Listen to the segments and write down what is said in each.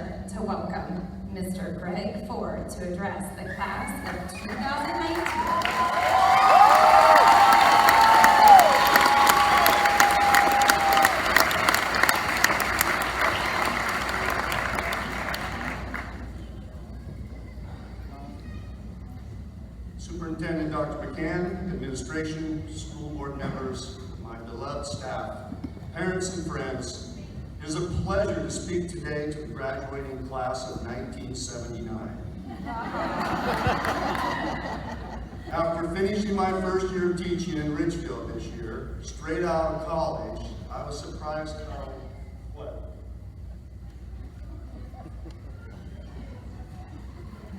pleasure to welcome Mr. Gregg Ford to address the class of 2019. Superintendent Dr. McCann, administration, school board members, my beloved staff, parents and friends, it is a pleasure to speak today to the graduating class of 1979. After finishing my first year of teaching in Ridgefield this year, straight out of college, I was surprised how, what?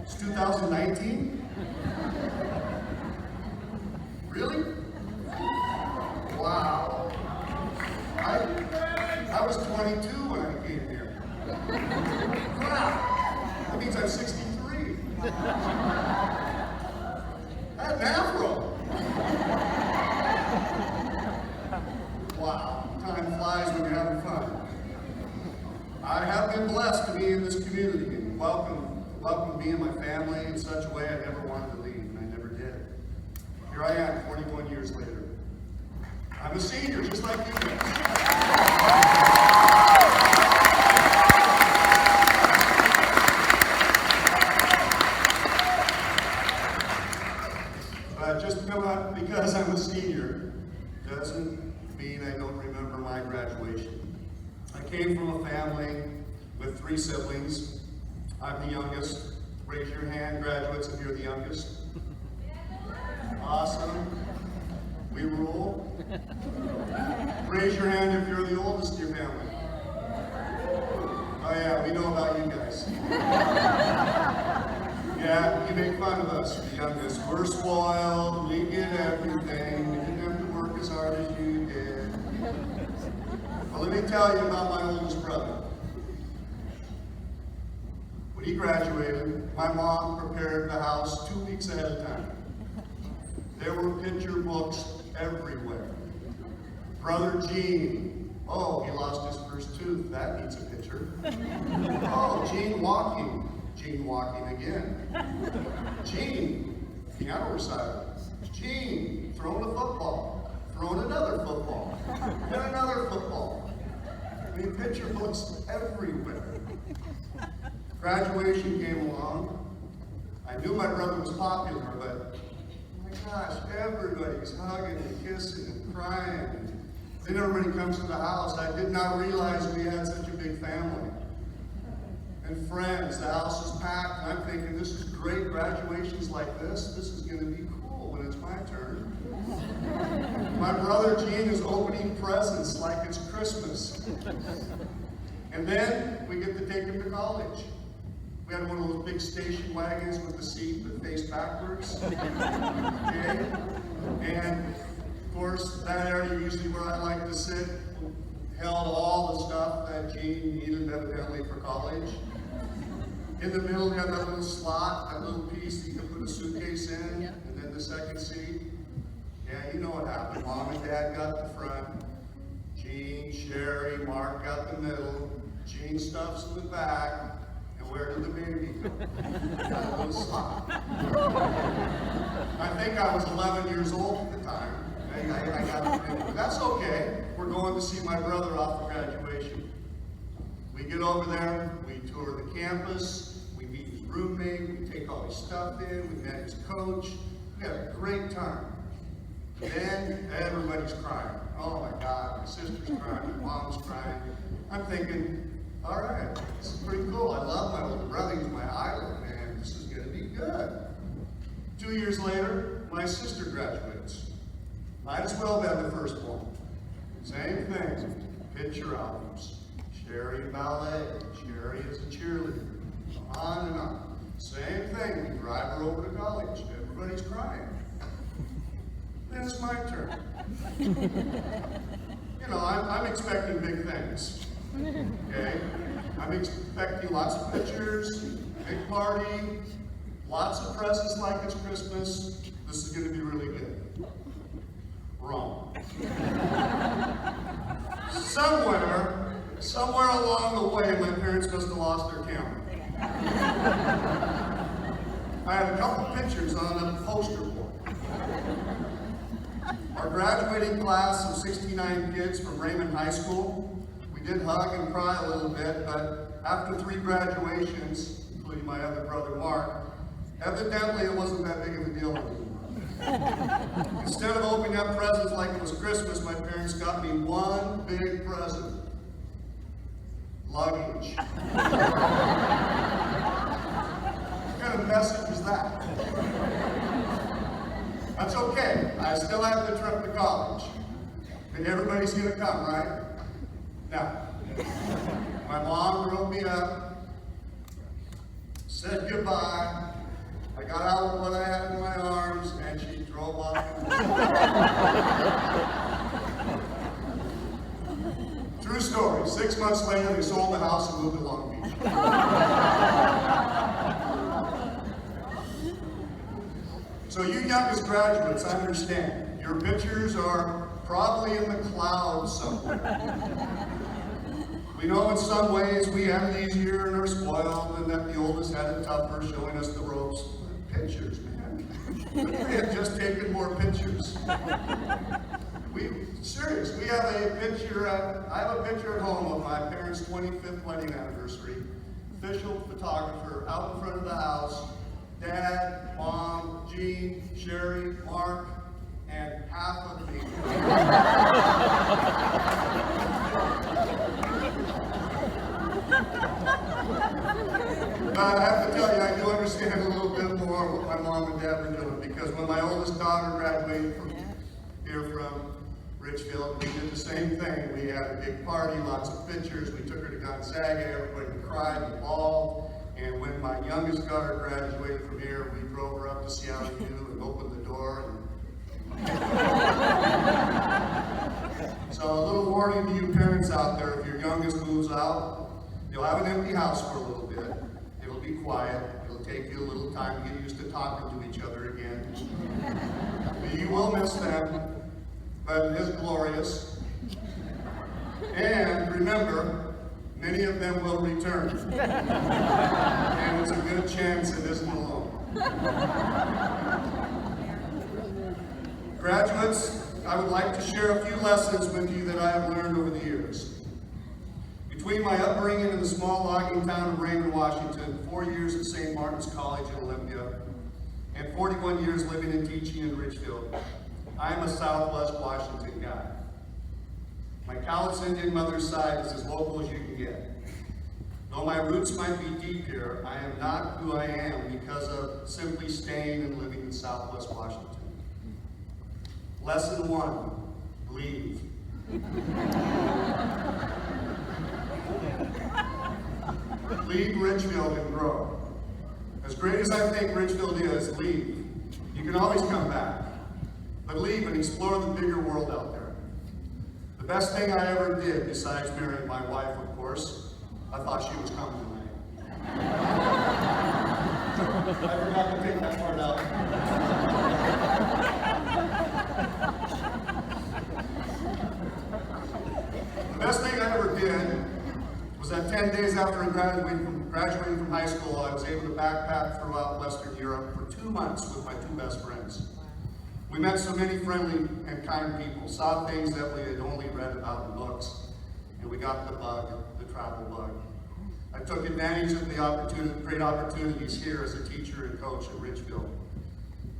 It's 2019? Really? Wow. I was 22 when I came here. Wow. That means I'm 63. I had an afro. Wow. Time flies when you're having fun. I have been blessed to be in this community and welcome me and my family in such a way I never wanted to leave, and I never did. Here I am, 41 years later. I'm a senior, just like you guys. But just because I'm a senior doesn't mean I don't remember my graduation. I came from a family with 3 siblings. I'm the youngest. Raise your hand, graduates, if you're the youngest. Awesome. We rule. Raise your hand if you're the oldest in your family. Oh yeah, we know about you guys. Yeah, you make fun of us, the youngest. We're spoiled, we get everything, we didn't have to work as hard as you did. Well, let me tell you about my oldest brother. When he graduated, my mom prepared the house 2 weeks ahead of time. There were picture books everywhere. Brother Gene, oh, he lost his first tooth. That needs a picture. Oh, Gene walking again. Gene, piano recital. Gene, throwing a football, throwing another football, and another football. I mean, picture books everywhere. Graduation came along. I knew my brother was popular, but my gosh, everybody's hugging and kissing and crying. Then everybody comes to the house. I did not realize we had such a big family. And friends, the house is packed, and I'm thinking, this is great, graduations like this is gonna be cool when it's my turn. My brother Gene is opening presents like it's Christmas. And then we get to take him to college. We had one of those big station wagons with the seat that faced backwards. Okay? And of course, that area usually where I like to sit held all the stuff that Gene needed evidently for college. In the middle, you have that little slot, that little piece that you can put a suitcase in, and then the second seat. Yeah, you know what happened. Mom and Dad got the front. Gene, Sherry, Mark got the middle. Gene stuffs in the back. And where did the baby go? That little slot. I think I was 11 years old at the time. I got the middle. That's okay. We're going to see my brother off for graduation. We get over there, we tour the campus, we meet his roommate, we take all his stuff in, we met his coach. We had a great time. Then everybody's crying. Oh my God, my sister's crying, my mom's crying. I'm thinking, all right, this is pretty cool. I love my older brother, he's my idol, man. This is gonna be good. 2 years later, my sister graduates. Might as well have the first one. Same thing, picture albums. Sherry ballet, Sherry is a cheerleader, on and on. Same thing, we drive her over to college, everybody's crying. Then it's my turn. You know, I'm expecting big things, okay? I'm expecting lots of pictures, big party, lots of presents like it's Christmas. This is gonna be really good. Wrong. Somewhere Somewhere along the way, my parents must have lost their camera. I had a couple pictures on a poster board. Our graduating class of 69 kids from Raymond High School, we did hug and cry a little bit, but after 3 graduations, including my other brother Mark, evidently it wasn't that big of a deal anymore. Instead of opening up presents like it was Christmas, my parents got me one big present. Luggage. What kind of message is that? That's okay. I still have the trip to college. And everybody's gonna come, right? Now, my mom drove me up, said goodbye. I got out with what I had in my arms, and she drove off. True story. 6 months later, they sold the house and moved to Long Beach. So you youngest graduates, I understand. Your pictures are probably in the clouds somewhere. We know in some ways we have it easier and are spoiled, and that the oldest had it tougher, showing us the ropes. Pictures, man. We had just taken more pictures. Serious. We have a picture. I have a picture at home of my parents' 25th wedding anniversary. Official photographer out in front of the house. Dad, Mom, Jean, Sherry, Mark, and half of me. But I have to tell you, I do understand a little bit more what my mom and dad were doing, because when my oldest daughter graduated from Ridgefield, we did the same thing. We had a big party, lots of pictures. We took her to Gonzaga. Everybody cried and bawled. And when my youngest daughter graduated from here, we drove her up to Seattle U and opened the door. So a little warning to you parents out there: if your youngest moves out, you'll have an empty house for a little bit. It'll be quiet. It'll take you a little time to get used to talking to each other again. But you will miss them, but it is glorious. And remember, many of them will return. And it's a good chance it isn't alone. Graduates, I would like to share a few lessons with you that I have learned over the years. Between my upbringing in the small logging town of Raymond, Washington, 4 years at St. Martin's College in Olympia, and 41 years living and teaching in Ridgefield, I am a Southwest Washington guy. My Cowlitz Indian mother's side is as local as you can get. Though my roots might be deep here, I am not who I am because of simply staying and living in Southwest Washington. Lesson 1, leave. Leave Ridgefield and grow. As great as I think Ridgefield is, leave. You can always come back, but leave and explore the bigger world out there. The best thing I ever did, besides marrying my wife, of course, I thought she was coming tonight. I forgot to take that part out. The best thing I ever did was that 10 days after I graduating from high school, I was able to backpack throughout Western Europe for 2 months with my 2 best friends. We met so many friendly and kind people, saw things that we had only read about in books, and we got the bug, the travel bug. I took advantage of the great opportunities here as a teacher and coach at Ridgefield.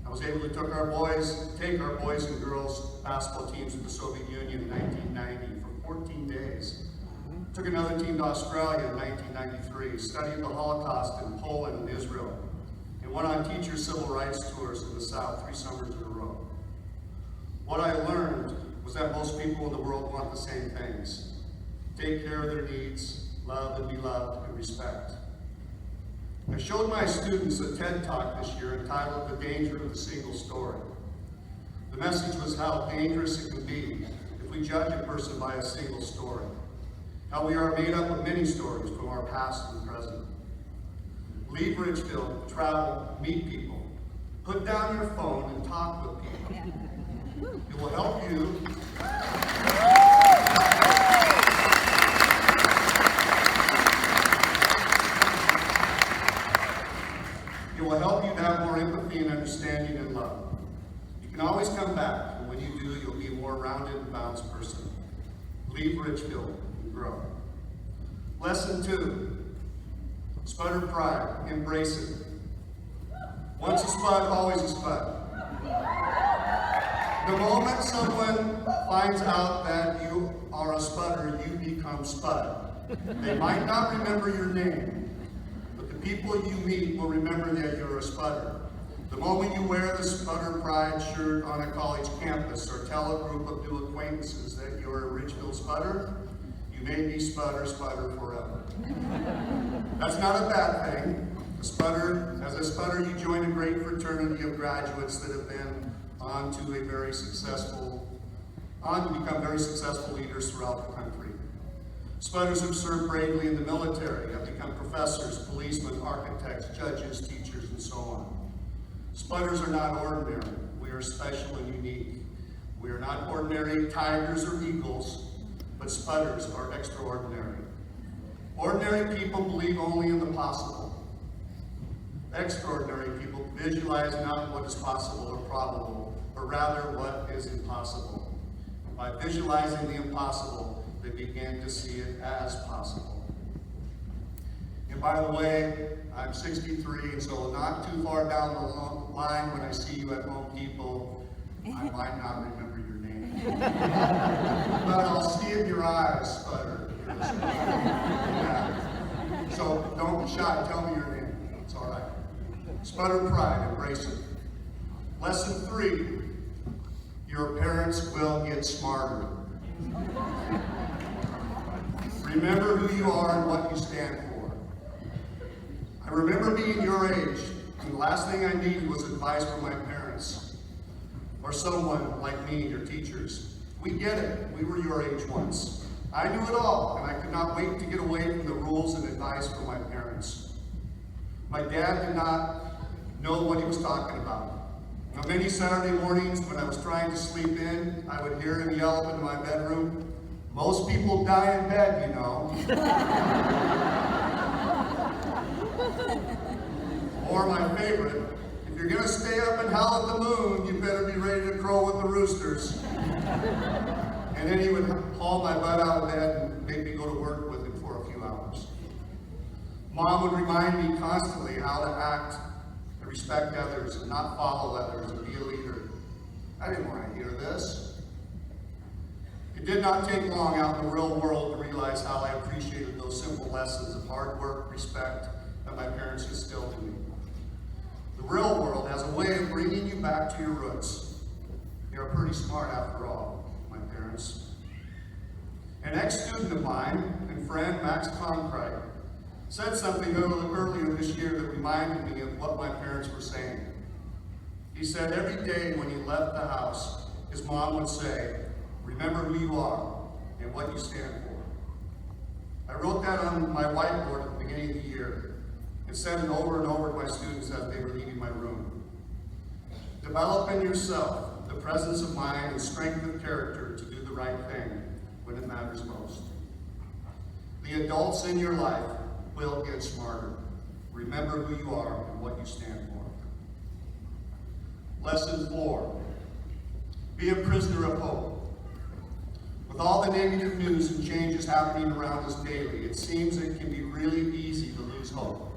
I was able to take our boys and girls basketball teams to the Soviet Union in 1990 for 14 days. Took another team to Australia in 1993, studied the Holocaust in Poland and Israel, and went on teacher civil rights tours in the South 3 summers in a row. What I learned was that most people in the world want the same things: take care of their needs, love and be loved, and respect. I showed my students a TED Talk this year entitled "The Danger of the Single Story." The message was how dangerous it can be if we judge a person by a single story. How we are made up of many stories from our past and present. Leave Ridgefield, travel, meet people. Put down your phone and talk with people. It will help you. can always come back, and when you do, you'll be a more rounded and balanced person. Leave Ridgefield and grow. Lesson 2, Spudder pride, embrace it. Once a Spud, always a Spud. The moment someone finds out that you are a Spudder, you become Spud. They might not remember your name, but the people you meet will remember that you're a Spudder. The moment you wear the Spudder pride shirt on a college campus or tell a group of new acquaintances that you're a Ridgefield Spudder, you may be Spudder forever. That's not a bad thing. As a Spudder, you join a great fraternity of graduates that have been on to become very successful leaders throughout the country. Spudders have served bravely in the military, have become professors, policemen, architects, judges, teachers, and so on. Spudders are not ordinary. We are special and unique. We are not ordinary tigers or eagles, but Spudders are extraordinary. Ordinary people believe only in the possible. Extraordinary people visualize not what is possible or probable, but rather what is impossible. By visualizing the impossible, they begin to see it as possible. And by the way, I'm 63, and so not too far down the line when I see you at Home Depot, I might not remember your name. But I'll see it in your eyes, Spudder. Yeah. So don't be shy, tell me your name. It's all right. Spudder pride, embrace it. Lesson 3, your parents will get smarter. Remember who you are and what you stand for. I remember being your age, and the last thing I needed was advice from my parents, or someone like me, your teachers. We get it, we were your age once. I knew it all, and I could not wait to get away from the rules and advice from my parents. My dad did not know what he was talking about. On many Saturday mornings when I was trying to sleep in, I would hear him yell up into my bedroom, "Most people die in bed, you know." Or my favorite, "If you're gonna stay up and howl at the moon, you better be ready to crow with the roosters." And then he would haul my butt out of bed and make me go to work with him for a few hours. Mom would remind me constantly how to act and respect others and not follow others and be a leader. I didn't want to hear this. It did not take long out in the real world to realize how I appreciated those simple lessons of hard work, respect, that my parents instilled in me. The real world has a way of bringing you back to your roots. You're pretty smart after all, my parents. An ex-student of mine and friend, Max Concrite, said something earlier this year that reminded me of what my parents were saying. He said every day when he left the house, his mom would say, "Remember who you are and what you stand for." I wrote that on my whiteboard at the beginning of the year and said it over and over to my students as they were leaving my room. Develop in yourself the presence of mind and strength of character to do the right thing when it matters most. The adults in your life will get smarter. Remember who you are and what you stand for. Lesson 4, be a prisoner of hope. With all the negative news and changes happening around us daily, it seems it can be really easy to lose hope.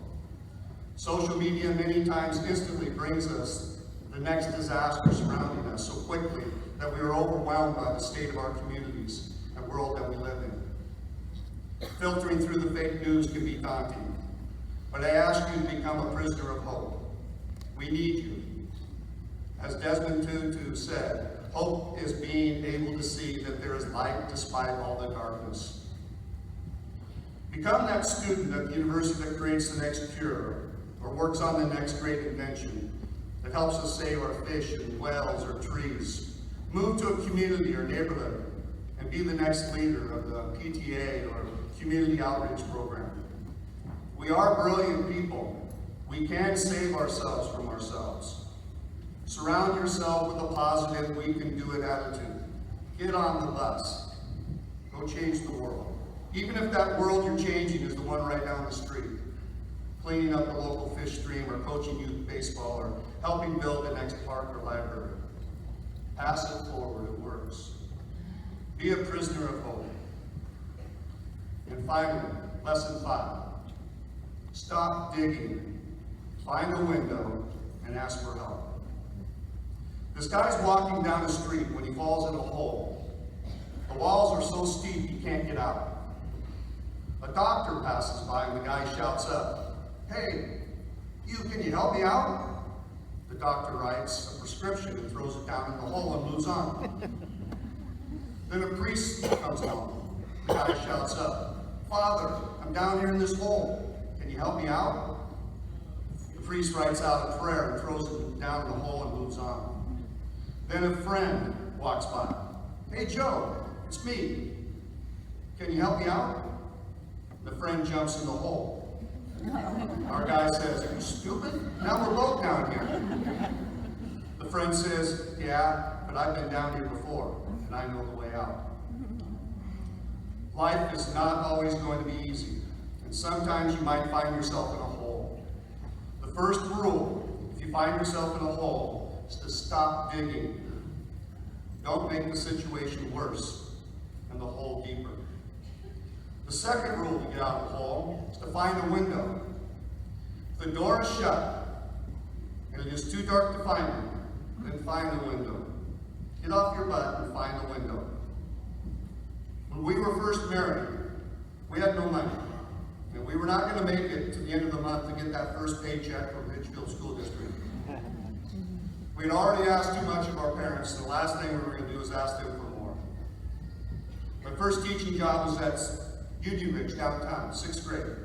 Social media many times instantly brings us the next disaster surrounding us so quickly that we are overwhelmed by the state of our communities and world that we live in. Filtering through the fake news can be daunting, but I ask you to become a prisoner of hope. We need you. As Desmond Tutu said, hope is being able to see that there is light despite all the darkness. Become that student at the university that creates the next cure or works on the next great invention that helps us save our fish and whales or trees. Move to a community or neighborhood and be the next leader of the PTA or community outreach program. We are brilliant people. We can save ourselves from ourselves. Surround yourself with a positive, we can do it attitude. Get on the bus. Go change the world. Even if that world you're changing is the one right down the street. Cleaning up the local fish stream or coaching youth baseball or helping build the next park or library. Pass it forward, it works. Be a prisoner of hope. And finally, lesson 5. Stop digging. Find a window and ask for help. This guy's walking down the street when he falls in a hole. The walls are so steep he can't get out. A doctor passes by and the guy shouts up, "Hey, can you help me out?" The doctor writes a prescription and throws it down in the hole and moves on. Then a priest comes along. The guy shouts up, "Father, I'm down here in this hole. Can you help me out?" The priest writes out a prayer and throws it down in the hole and moves on. Then a friend walks by. "Hey Joe, it's me. Can you help me out?" The friend jumps in the hole. Our guy says, "Are you stupid? Now we're both down here." The friend says, "Yeah, but I've been down here before, and I know the way out." Life is not always going to be easy, and sometimes you might find yourself in a hole. The first rule, if you find yourself in a hole, is to stop digging. Don't make the situation worse and the hole deeper. The second rule to get out of the hole is to find a window. If the door is shut and it is too dark to find it, then find a window. Get off your butt and find a window. When we were first married, we had no money, and we were not going to make it to the end of the month to get that first paycheck from Ridgefield School District. We had already asked too much of our parents, and the last thing we were going to do was ask them for more. My first teaching job was at Union Ridge downtown, 6th grade.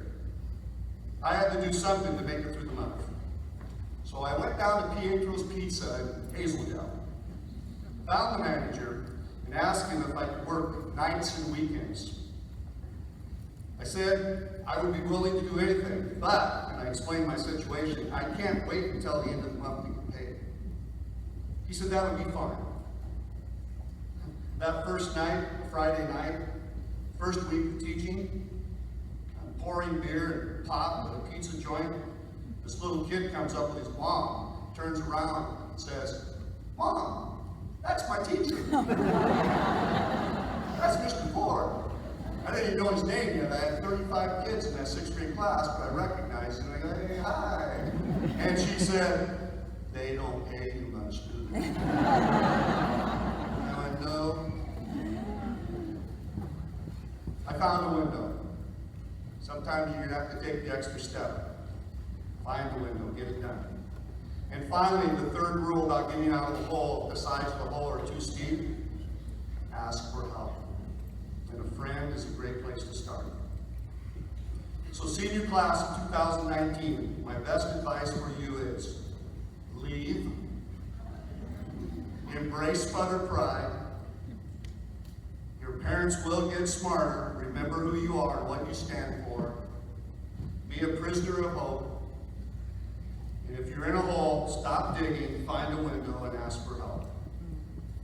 I had to do something to make it through the month. So I went down to Pietro's Pizza in Hazeldale, found the manager, and asked him if I could work nights and weekends. I said I would be willing to do anything, but, and I explained my situation, I can't wait until the end of the month to get paid. He said that would be fine. That first night, Friday night, first week of teaching, I'm pouring beer and pop at a pizza joint. This little kid comes up with his mom, turns around and says, "Mom, that's my teacher." "That's Mr. Ford." I didn't even know his name yet. I had 35 kids in that 6th grade class, but I recognized him. I go, "Hey, hi." And she said, "They don't pay you much, do they?" I went, "No." I found a window. Sometimes you're going to have to take the extra step. Find the window, get it done. And finally, the third rule about getting out of the hole, if the sides of the hole are too steep, ask for help. And a friend is a great place to start. So senior class of 2019, my best advice for you is leave, embrace Spudder pride. Your parents will get smarter. Remember who you are and what you stand for. Be a prisoner of hope. And if you're in a hole, stop digging, find a window, and ask for help.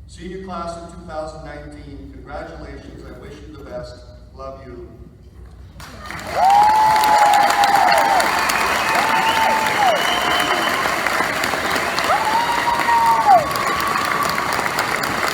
Senior class of 2019, congratulations. I wish you the best. Love you.